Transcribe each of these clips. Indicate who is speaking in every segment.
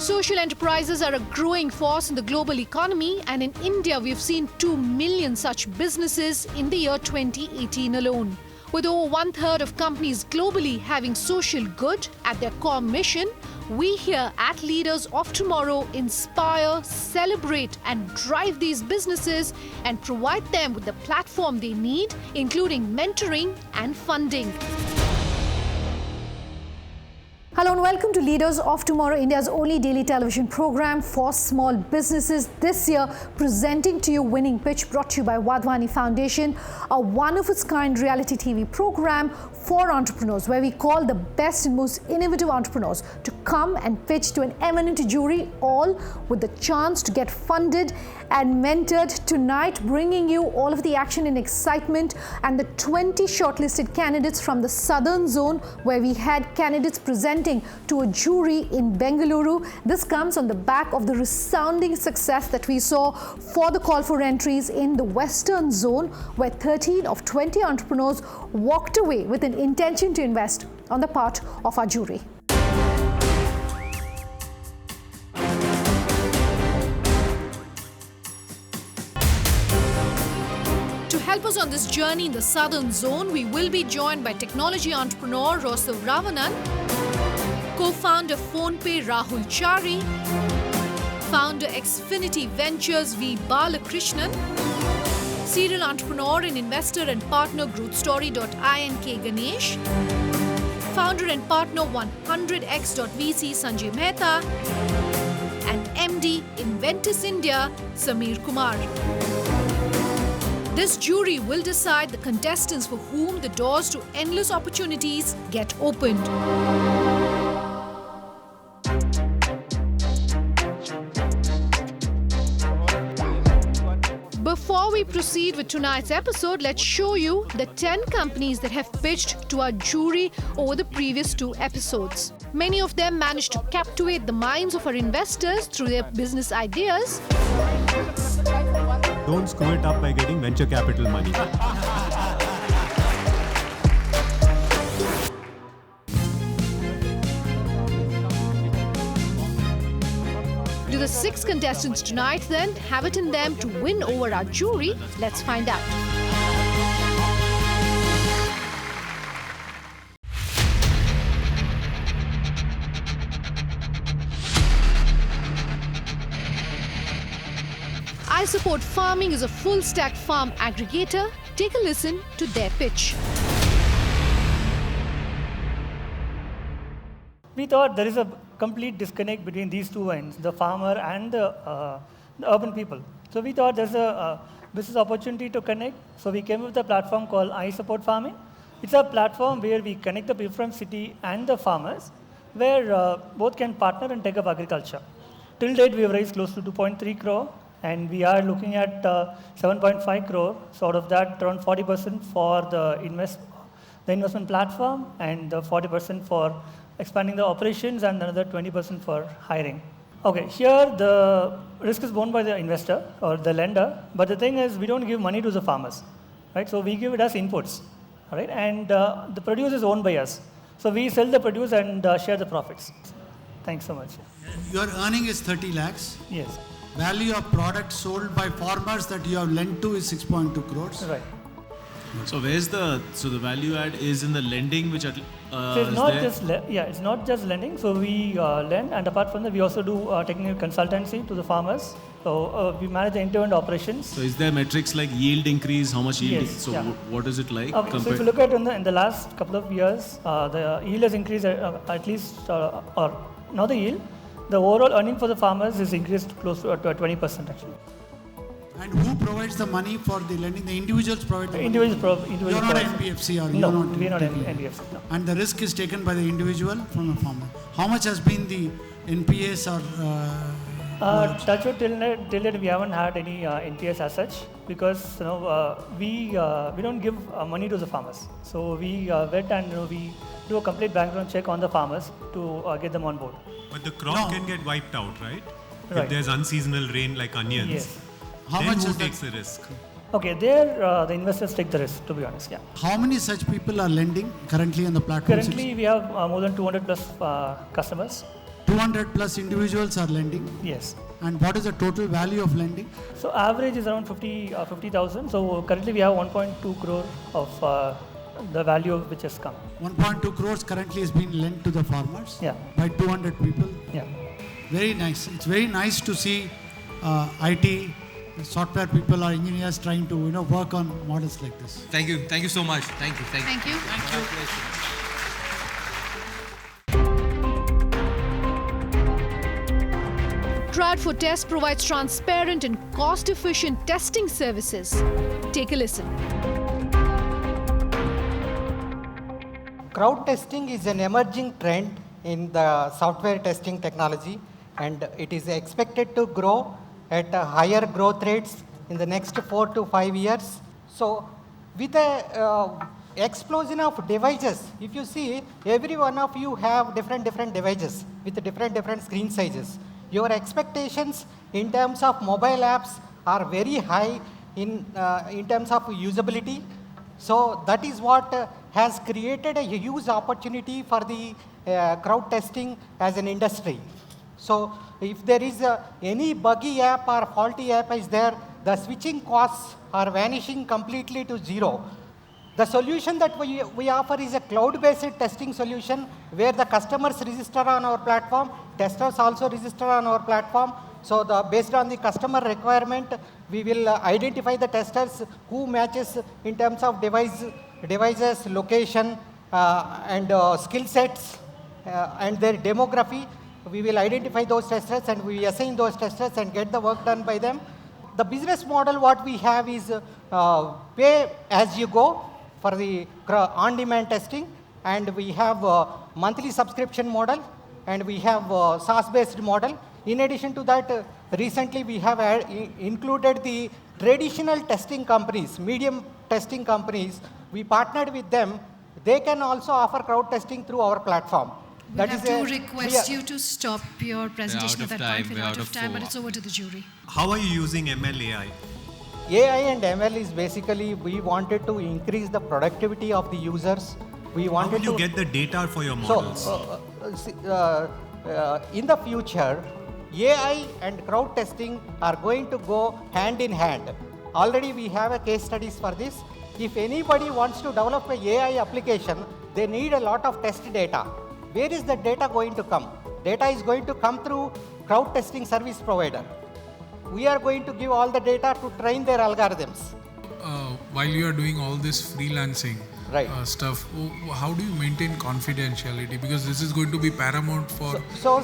Speaker 1: Social enterprises are a growing force in the global economy, and in India we've seen 2 million such businesses in the year 2018 alone. With over 1/3 of companies globally having social good at their core mission, we here at Leaders of Tomorrow inspire, celebrate and drive these businesses and provide them with the platform they need, including mentoring and funding. Hello and welcome to Leaders of Tomorrow, India's only daily television program for small businesses. This year, presenting to you Winning Pitch, brought to you by Wadhwani Foundation, a one-of-its-kind reality TV program for entrepreneurs, where we call the best and most innovative entrepreneurs to come and pitch to an eminent jury, all with the chance to get funded and mentored. Tonight, bringing you all of the action and excitement and the 20 shortlisted candidates from the southern zone, where we had candidates presenting to a jury in Bengaluru. This comes on the back of the resounding success that we saw for the call for entries in the western zone, where 13 of 20 entrepreneurs walked away with an intention to invest on the part of our jury. To help us on this journey in the southern zone, we will be joined by technology entrepreneur Rostow Ravanan, co-founder PhonePe Rahul Chari, founder Exfinity Ventures V Balakrishnan, serial entrepreneur and investor and partner growthstory.ink Ganesh, founder and partner 100x.vc Sanjay Mehta, and MD Inventus India Samir Kumar. This jury will decide the contestants for whom the doors to endless opportunities get opened. Before we proceed with tonight's episode, let's show you the 10 companies that have pitched to our jury over the previous 2 episodes. Many of them managed to captivate the minds of our investors through their business ideas.
Speaker 2: Don't screw it up by getting venture capital money.
Speaker 1: Do the 6 contestants tonight then have it in them to win over our jury? Let's find out. I Support Farming is a full-stack farm aggregator. Take a listen to their pitch.
Speaker 3: We thought there is a complete disconnect between these two ends, the farmer and the urban people. So we thought there's a business opportunity to connect. So we came up with a platform called I Support Farming. It's a platform where we connect the people from city and the farmers, where both can partner and take up agriculture. Till date, we have raised close to 2.3 crore, and we are looking at 7.5 crore. So out of that, around 40% for the investment platform, and 40% for expanding the operations, and another 20% for hiring. Okay, here the risk is borne by the investor or the lender, but the thing is we don't give money to the farmers, right? So we give it as inputs, all right? And the produce is owned by us. So we sell the produce and share the profits. Thanks so much.
Speaker 4: Your earning is 30 lakhs.
Speaker 3: Yes.
Speaker 4: Value of product sold by farmers that you have lent to is 6.2 crores.
Speaker 3: Right.
Speaker 5: So where's the value add is in the lending, which
Speaker 3: So it's not just it's not just lending. So we lend, and apart from that, we also do technical consultancy to the farmers. So we manage the end-to-end operations.
Speaker 5: So is there metrics like yield increase? How much yield?
Speaker 3: Yes,
Speaker 5: So
Speaker 3: yeah.
Speaker 5: what is it like?
Speaker 3: Okay, so if you look at in the last couple of years, the yield has increased at least, or not the yield, the overall earning for the farmers is increased close to 20% actually.
Speaker 4: And who provides the money for the lending? The individuals provide the money?
Speaker 3: Individuals
Speaker 4: You're not NBFC or
Speaker 3: No,
Speaker 4: you're not?
Speaker 3: we are not NBFC. No.
Speaker 4: And the risk is taken by the individual from the farmer. How much has been the NPS or...
Speaker 3: Touch wood, till date we haven't had any NPS as such, because we don't give money to the farmers. So we vet and we do a complete background check on the farmers to get them on board.
Speaker 2: But the crop can get wiped out, right?
Speaker 3: Right.
Speaker 2: If there's unseasonal rain like onions,
Speaker 3: Yes.
Speaker 4: How
Speaker 2: then
Speaker 4: much
Speaker 2: who
Speaker 4: is
Speaker 2: takes
Speaker 4: that?
Speaker 2: the risk?
Speaker 3: Okay, there the investors take the risk, to be honest. Yeah.
Speaker 4: How many such people are lending currently on the platform?
Speaker 3: Currently, we have more than 200 plus customers.
Speaker 4: 200 plus individuals are lending.
Speaker 3: Yes.
Speaker 4: And what is the total value of lending?
Speaker 3: So average is around 50,000. So currently we have 1.2 crore of the value of which has come.
Speaker 4: 1.2 crores currently is being lent to the farmers.
Speaker 3: Yeah.
Speaker 4: By 200 people.
Speaker 3: Yeah.
Speaker 4: Very nice. It's very nice to see IT, software people or engineers trying to work on models like this.
Speaker 6: Thank you so much. Thank you.
Speaker 7: Thank you.
Speaker 1: Trad4Test provides transparent and cost-efficient testing services. Take a listen.
Speaker 8: Crowd testing is an emerging trend in the software testing technology, and it is expected to grow at higher growth rates in the next 4 to 5 years. So with the explosion of devices, if you see, every one of you have different devices with different screen sizes. Your expectations in terms of mobile apps are very high in terms of usability. So that is what has created a huge opportunity for the crowd testing as an industry. So if there is any buggy app or faulty app is there, the switching costs are vanishing completely to zero. The solution that we offer is a cloud-based testing solution where the customers register on our platform, testers also register on our platform. So based on the customer requirement, we will identify the testers who matches in terms of devices, location, and skill sets, and their demography. We will identify those testers and we assign those testers and get the work done by them. The business model what we have is pay as you go for the on-demand testing, and we have a monthly subscription model, and we have a SaaS-based model. In addition to that, recently we have included the traditional testing companies, medium testing companies. We partnered with them. They can also offer crowd testing through our platform.
Speaker 7: We have to request you to stop your presentation at that point. We're out of time, but it's over to the jury.
Speaker 2: How are you using ML AI?
Speaker 8: AI and ML is basically, we wanted to increase the productivity of the users. We wanted
Speaker 2: How will you
Speaker 8: to
Speaker 2: get the data for your models?
Speaker 8: In the future, AI and crowd testing are going to go hand in hand. Already we have a case studies for this. If anybody wants to develop an AI application, they need a lot of test data. Where is the data going to come? Data is going to come through crowd testing service provider. We are going to give all the data to train their algorithms.
Speaker 9: While you are doing all this freelancing stuff, how do you maintain confidentiality? Because this is going to be paramount for...
Speaker 8: So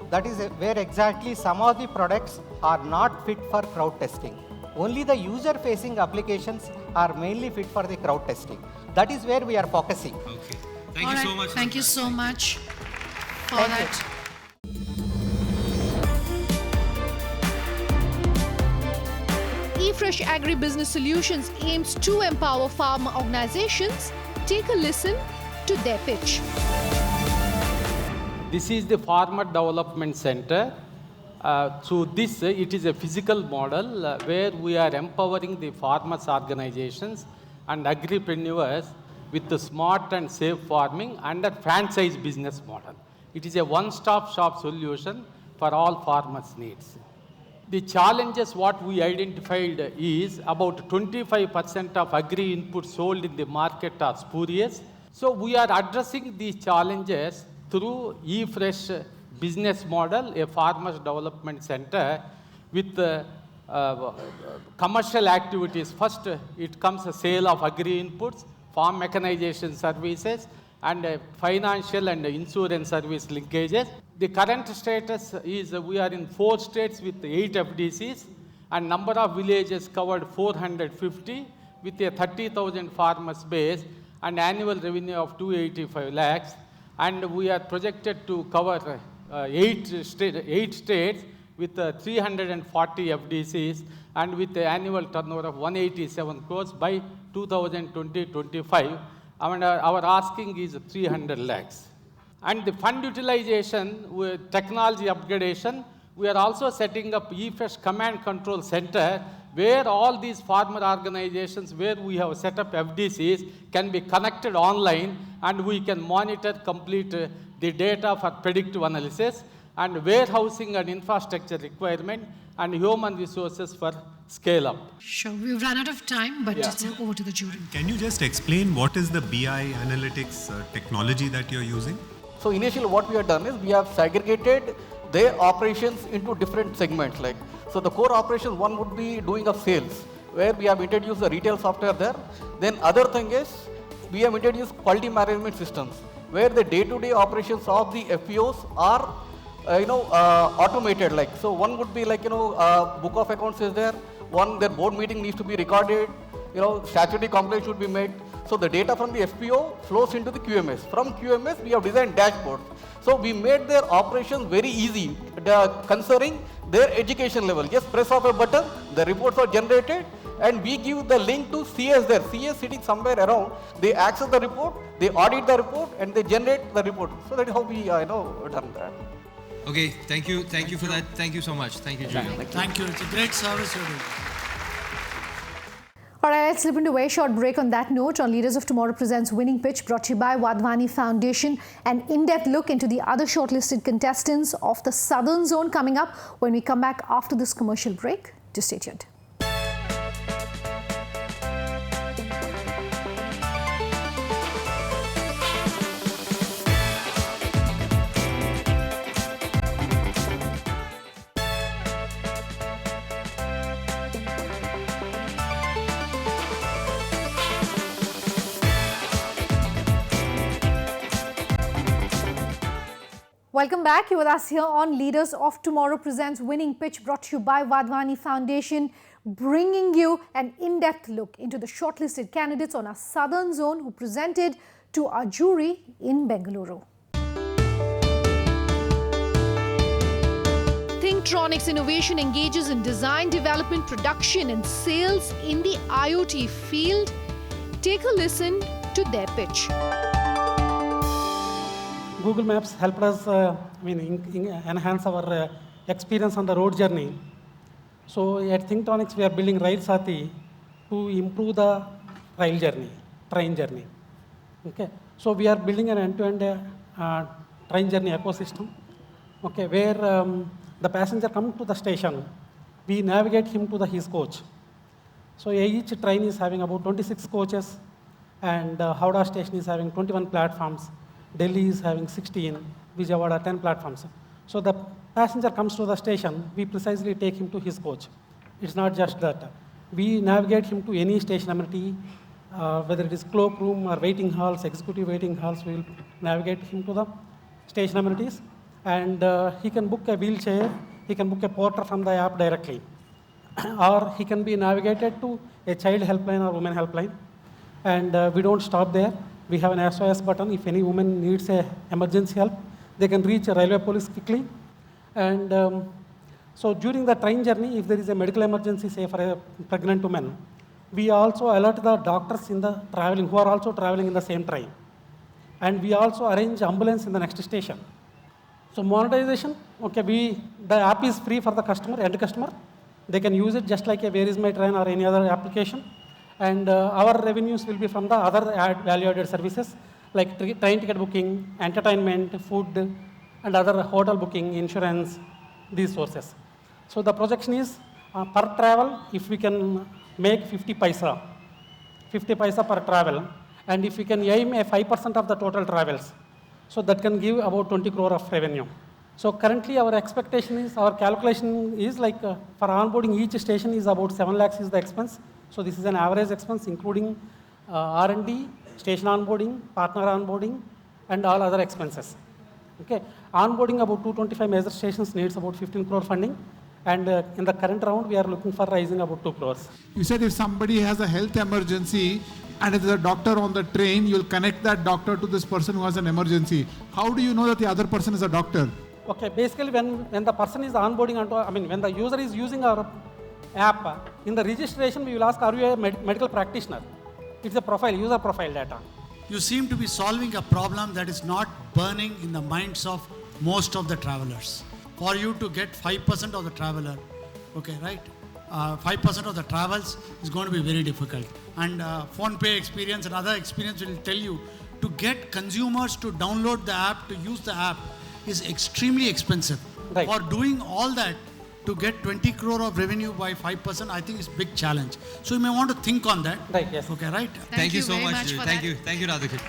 Speaker 8: that is where exactly some of the products are not fit for crowd testing. Only the user-facing applications are mainly fit for the crowd testing. That is where we are focusing.
Speaker 6: Okay. Thank you so much.
Speaker 7: Thank you so much for
Speaker 8: Thank
Speaker 7: that.
Speaker 1: eFresh Agribusiness Solutions aims to empower farmer organizations. Take a listen to their pitch.
Speaker 10: This is the Farmer Development Center. So this, it is a physical model where we are empowering the farmers organizations and agripreneurs with the smart and safe farming under franchise business model. It is a one-stop shop solution for all farmers' needs. The challenges what we identified is about 25% of agri inputs sold in the market are spurious. So we are addressing these challenges through eFresh business model, a farmers development center with commercial activities. First, it comes a sale of agri inputs, farm mechanization services, and financial and insurance service linkages. The current status is we are in 4 states with 8 FDCs, and number of villages covered 450 with a 30,000 farmers base and annual revenue of 285 lakhs. And we are projected to cover 8 states with 340 FDCs and with the annual turnover of 187 crores by 2020-25. And our asking is 300 lakhs. And the fund utilization with technology upgradation, we are also setting up eFresh Command Control Center where all these farmer organizations where we have set up FDCs can be connected online and we can monitor complete the data for predictive analysis. and warehousing and infrastructure requirement, and human resources for scale up.
Speaker 7: Sure, we've run out of time, but it's over to the jury.
Speaker 2: Can you just explain what is the BI analytics technology that you're using?
Speaker 11: So initially what we have done is we have segregated their operations into different segments. Like, so the core operations, one would be doing of sales, where we have introduced the retail software there. Then other thing is we have introduced quality management systems, where the day-to-day operations of the FPOs are automated. Like, so one would be like, book of accounts is there. One, their board meeting needs to be recorded. Statutory complaints should be made. So the data from the FPO flows into the QMS. From QMS, we have designed dashboards. So we made their operations very easy, concerning their education level. Just press of a button, the reports are generated, and we give the link to CS there. CS sitting somewhere around, they access the report, they audit the report, and they generate the report. So that is how we done that.
Speaker 6: Okay, thank you for that. Thank you so much. Thank you, Julia.
Speaker 4: Thank you. It's a great service you're doing.
Speaker 1: All right, let's slip into a very short break on that note. On Leaders of Tomorrow presents Winning Pitch, brought to you by Wadhwani Foundation. An in-depth look into the other shortlisted contestants of the Southern Zone coming up when we come back after this commercial break. Just stay tuned. Welcome back. You're with us here on Leaders of Tomorrow presents Winning Pitch, brought to you by Wadhwani Foundation, bringing you an in-depth look into the shortlisted candidates on our Southern Zone who presented to our jury in Bengaluru. Thinktronics Innovation engages in design, development, production and sales in the IoT field. Take a listen to their pitch.
Speaker 12: Google Maps helped us enhance our experience on the road journey. So at Thinktronics, we are building Rail Sati to improve the train journey. Okay. So we are building an end-to-end train journey ecosystem. Okay, where the passenger comes to the station, we navigate him to his coach. So each train is having about 26 coaches, and Howrah station is having 21 platforms. Delhi is having 16, Vijayawada 10 platforms. So the passenger comes to the station, we precisely take him to his coach. It's not just that. We navigate him to any station amenity, whether it is cloakroom or waiting halls, executive waiting halls, we will navigate him to the station amenities. And he can book a wheelchair, he can book a porter from the app directly. Or he can be navigated to a child helpline or women helpline. And we don't stop there. We have an SOS button. If any woman needs a emergency help, they can reach a railway police quickly. And so during the train journey, if there is a medical emergency, say for a pregnant woman, we also alert the doctors in the traveling who are also traveling in the same train. And we also arrange ambulance in the next station. So monetization, okay, the app is free for the customer, end customer. They can use it just like a Where is My Train or any other application. And our revenues will be from the other value-added services like train ticket booking, entertainment, food, and other hotel booking, insurance, these sources. So the projection is per travel, if we can make 50 paisa per travel, and if we can aim a 5% of the total travels, so that can give about 20 crore of revenue. So currently our expectation is, our calculation is like for onboarding each station is about 7 lakhs is the expense. So this is an average expense including R&D, station onboarding, partner onboarding, and all other expenses. Okay, onboarding about 225 major stations needs about 15 crore funding, and in the current round we are looking for raising about 2 crores.
Speaker 13: You said if somebody has a health emergency and if there's a doctor on the train, you'll connect that doctor to this person who has an emergency. How do you know that the other person is a doctor?
Speaker 12: Okay, basically when the person is onboarding onto, when the user is using our app, in the registration we will ask, are you a medical practitioner? It's a profile, user profile data.
Speaker 4: You seem to be solving a problem that is not burning in the minds of most of the travelers. For you to get 5% of the traveler, okay, right? 5% of the travels is going to be very difficult. And PhonePe experience and other experience will tell you to get consumers to download the app, to use the app, is extremely expensive.
Speaker 12: Right.
Speaker 4: For doing all that, to get 20 crore of revenue by 5%, I think is a big challenge. So you may want to think on that.
Speaker 12: Right, yes.
Speaker 4: Okay, right?
Speaker 6: Thank you so
Speaker 7: very
Speaker 6: much.
Speaker 7: much for
Speaker 6: Thank
Speaker 7: that.
Speaker 6: you. Thank you, Radhikit.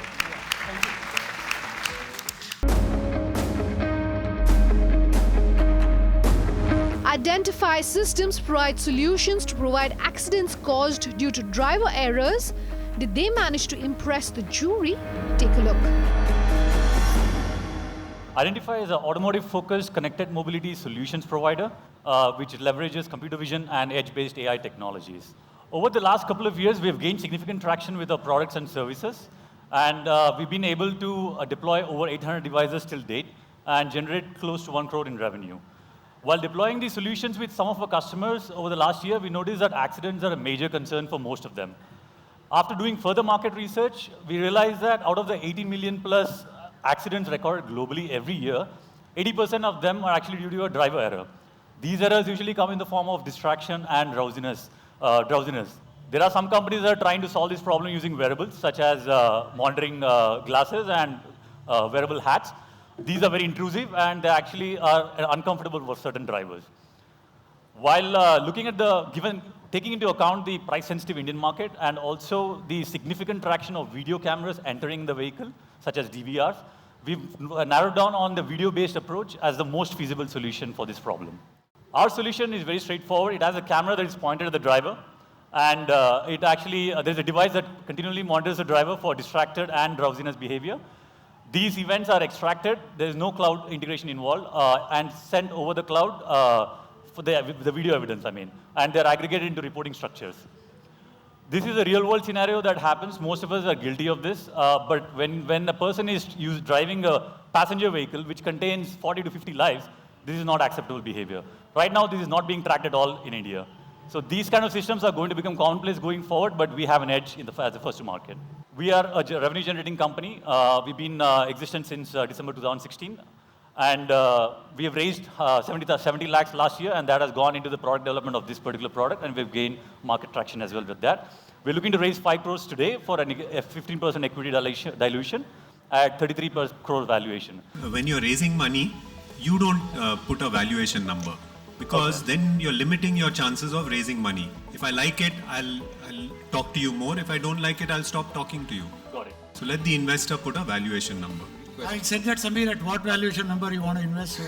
Speaker 14: Identify systems provide solutions to provide accidents caused due to driver errors. Did they manage to impress the jury? Take a look.
Speaker 15: Identify is an automotive-focused connected mobility solutions provider, which leverages computer vision and edge-based AI technologies. Over the last couple of years, we have gained significant traction with our products and services, and we've been able to deploy over 800 devices till date and generate close to 1 crore in revenue. While deploying these solutions with some of our customers over the last year, we noticed that accidents are a major concern for most of them. After doing further market research, we realized that out of the 80 million plus accidents recorded globally every year, 80% of them are actually due to a driver error. These errors usually come in the form of distraction and drowsiness. There are some companies that are trying to solve this problem using wearables, such as monitoring glasses and wearable hats. These are very intrusive, and they actually are uncomfortable for certain drivers. While taking into account the price-sensitive Indian market and also the significant traction of video cameras entering the vehicle, such as DVRs, we've narrowed down on the video-based approach as the most feasible solution for this problem. Our solution is very straightforward. It has a camera that is pointed at the driver, and there's a device that continually monitors the driver for distracted and drowsiness behavior. These events are extracted. There is no cloud integration involved, and sent over the cloud for the video evidence, and they're aggregated into reporting structures. This is a real-world scenario that happens. Most of us are guilty of this, but when a person is driving a passenger vehicle which contains 40 to 50 lives, this is not acceptable behavior. Right now, this is not being tracked at all in India. So these kind of systems are going to become commonplace going forward, but we have an edge as the first to market. We are a revenue-generating company. We've been existent since December 2016. And we have raised 70 lakhs last year, and that has gone into the product development of this particular product, and we've gained market traction as well with that. We're looking to raise 5 crores today for a 15% equity dilution at 33 crore valuation.
Speaker 2: When you're raising money, you don't put a valuation number, because then you're limiting your chances of raising money. If I like it, I'll talk to you more. If I don't like it, I'll stop talking to you.
Speaker 15: Got it.
Speaker 2: So let the investor put a valuation number.
Speaker 4: I said that, Samir, at what valuation number you want to invest?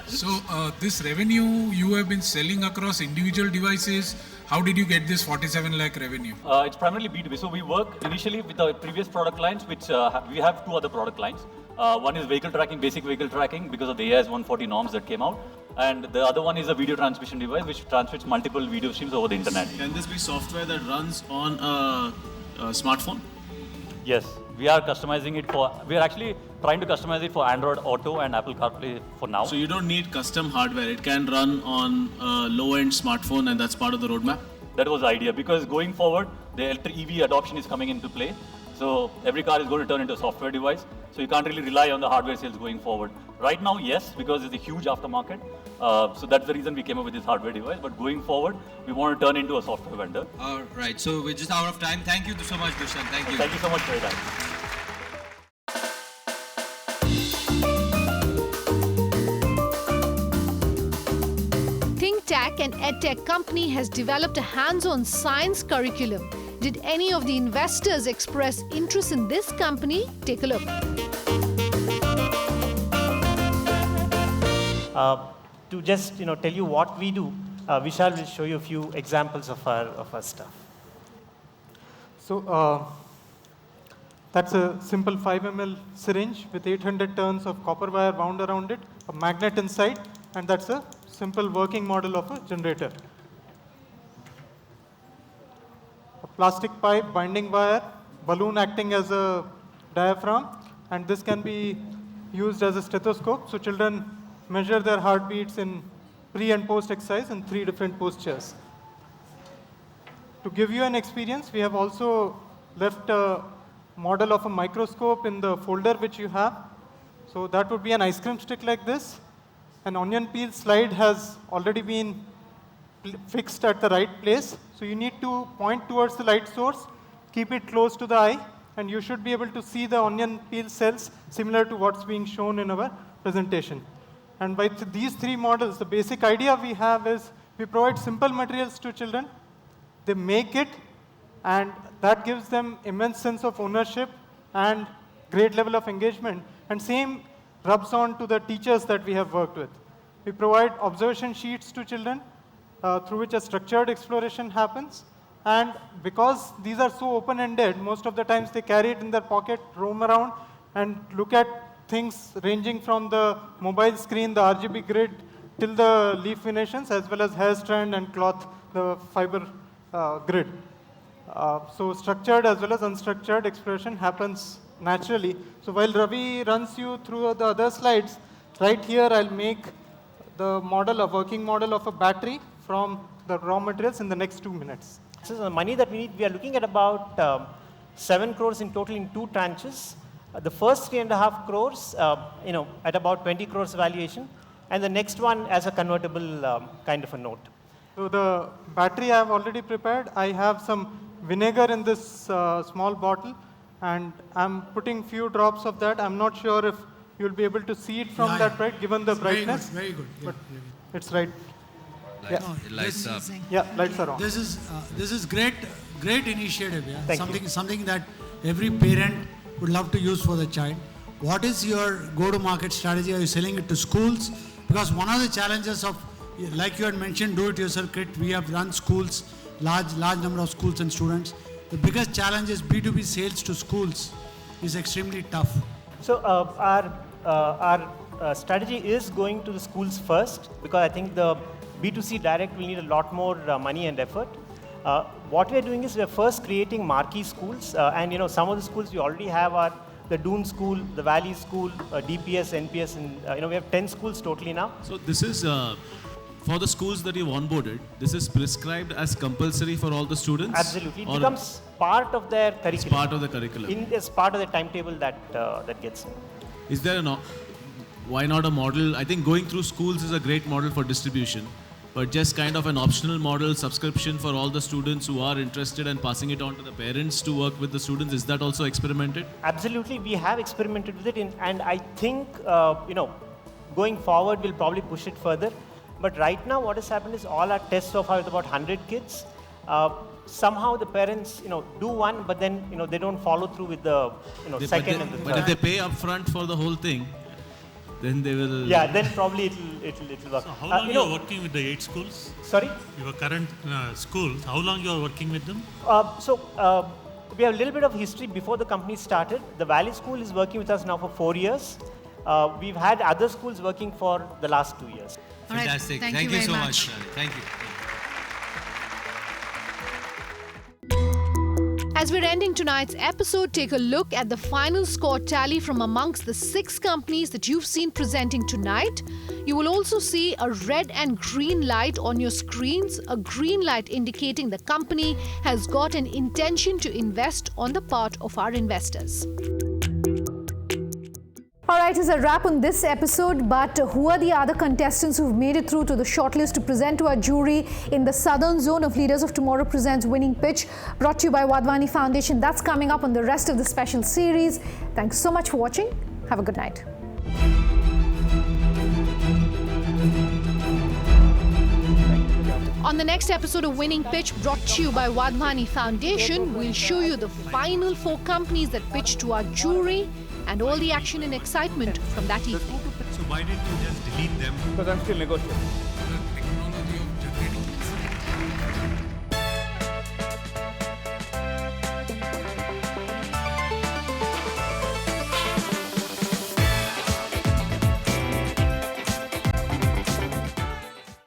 Speaker 9: So this revenue you have been selling across individual devices. How did you get this 47 lakh revenue?
Speaker 15: It's primarily B2B. So we work initially with our previous product lines, which we have 2 other product lines. One is vehicle tracking, basic vehicle tracking, because of the AIS 140 norms that came out. And the other one is a video transmission device, which transmits multiple video streams over the internet.
Speaker 5: Can this be software that runs on a smartphone?
Speaker 15: Yes, we are customizing it we are actually trying to customize it for Android Auto and Apple CarPlay for now.
Speaker 5: So you don't need custom hardware. It can run on a low-end smartphone, and that's part of the roadmap?
Speaker 15: That was the idea, because going forward, the electric EV adoption is coming into play. So every car is going to turn into a software device. So you can't really rely on the hardware sales going forward. Right now, yes, because it's a huge aftermarket. So that's the reason we came up with this hardware device. But going forward, we want to turn into a software vendor.
Speaker 6: All right. So we're just out of time. Thank you so much, Dushyant. Thank you.
Speaker 15: Thank you so much for your time.
Speaker 14: ThinkTech, an edtech company, has developed a hands-on science curriculum. Did any of the investors express interest in this company? Take a look.
Speaker 16: To just tell you what we do, Vishal will show you a few examples of our stuff.
Speaker 17: So that's a simple 5 ml syringe with 800 turns of copper wire wound around it, a magnet inside, and that's a simple working model of a generator. A plastic pipe, binding wire, balloon acting as a diaphragm, and this can be used as a stethoscope. So children measure their heartbeats in pre and post exercise in 3 different postures. To give you an experience, we have also left a model of a microscope in the folder which you have. So that would be an ice cream stick like this. An onion peel slide has already been fixed at the right place. So you need to point towards the light source, keep it close to the eye, and you should be able to see the onion peel cells similar to what's being shown in our presentation. And by these three models, the basic idea we have is we provide simple materials to children, they make it, and that gives them immense sense of ownership and great level of engagement. And same rubs on to the teachers that we have worked with. We provide observation sheets to children through which a structured exploration happens. And because these are so open-ended, most of the times they carry it in their pocket, roam around, and look at things ranging from the mobile screen, the RGB grid, till the leaf venetions, as well as hair strand and cloth, the fiber grid. So structured as well as unstructured exploration happens naturally. So while Ravi runs you through the other slides, right here I'll make the model, a working model of a battery from the raw materials in the next 2 minutes.
Speaker 16: So the money that we need, we are looking at about 7 crores in total in 2 tranches. The first 3.5 crores, at about 20 crores valuation, and the next one as a convertible kind of a note.
Speaker 17: So the battery I have already prepared. I have some vinegar in this small bottle, and I'm putting few drops of that. I'm not sure if you'll be able to see it from that bright, given the brightness.
Speaker 4: Very good.
Speaker 17: But it's right.
Speaker 6: It lights up.
Speaker 17: Yeah, lights are on.
Speaker 4: This is great initiative. Yeah,
Speaker 17: Thank
Speaker 4: something that every parent would love to use for the child. What is your go-to-market strategy? Are you selling it to schools? Because one of the challenges of, like you had mentioned, do-it-yourself kit. We have run schools, large number of schools and students. The biggest challenge is B2B sales to schools is extremely tough.
Speaker 16: So our strategy is going to the schools first, because I think the B2C direct will need a lot more money and effort. What we are doing is we are first creating marquee schools, and some of the schools we already have are the Doon School, the Valley School, DPS, NPS, and we have 10 schools totally now.
Speaker 5: So this is for the schools that you've onboarded. This is prescribed as compulsory for all the students.
Speaker 16: Absolutely, it becomes part of their curriculum.
Speaker 5: It's part of the curriculum.
Speaker 16: It's part of the timetable that gets in.
Speaker 5: Is there why not a model? I think going through schools is a great model for distribution, but just kind of an optional model, subscription for all the students who are interested and passing it on to the parents to work with the students. Is that also experimented?
Speaker 16: Absolutely, we have experimented with it, and I think going forward we'll probably push it further. But right now, what has happened is all our tests so far with about 100 kids. Somehow the parents, do one, but then they don't follow through with the second and the third.
Speaker 5: But if they pay upfront for the whole thing, then they will.
Speaker 16: Yeah, then probably it'll work.
Speaker 18: So how long you are working with the 8 schools?
Speaker 16: Sorry?
Speaker 18: Your current schools, how long you are working with them?
Speaker 16: We have a little bit of history before the company started. The Valley School is working with us now for 4 years. We've had other schools working for the last 2 years.
Speaker 6: Fantastic.
Speaker 7: Right.
Speaker 6: Thank you so much. Thank you.
Speaker 14: As we're ending tonight's episode, take a look at the final score tally from amongst the 6 companies that you've seen presenting tonight. You will also see a red and green light on your screens, a green light indicating the company has got an intention to invest on the part of our investors.
Speaker 1: All right, it's a wrap on this episode, but who are the other contestants who've made it through to the shortlist to present to our jury in the Southern Zone of Leaders of Tomorrow Presents Winning Pitch, brought to you by Wadhwani Foundation? That's coming up on the rest of the special series. Thanks so much for watching. Have a good night.
Speaker 14: On the next episode of Winning Pitch, brought to you by Wadhwani Foundation, we'll show you the final 4 companies that pitched to our jury and all the action and excitement from that evening.
Speaker 2: So why didn't you just delete them?
Speaker 11: Because I'm still negotiating.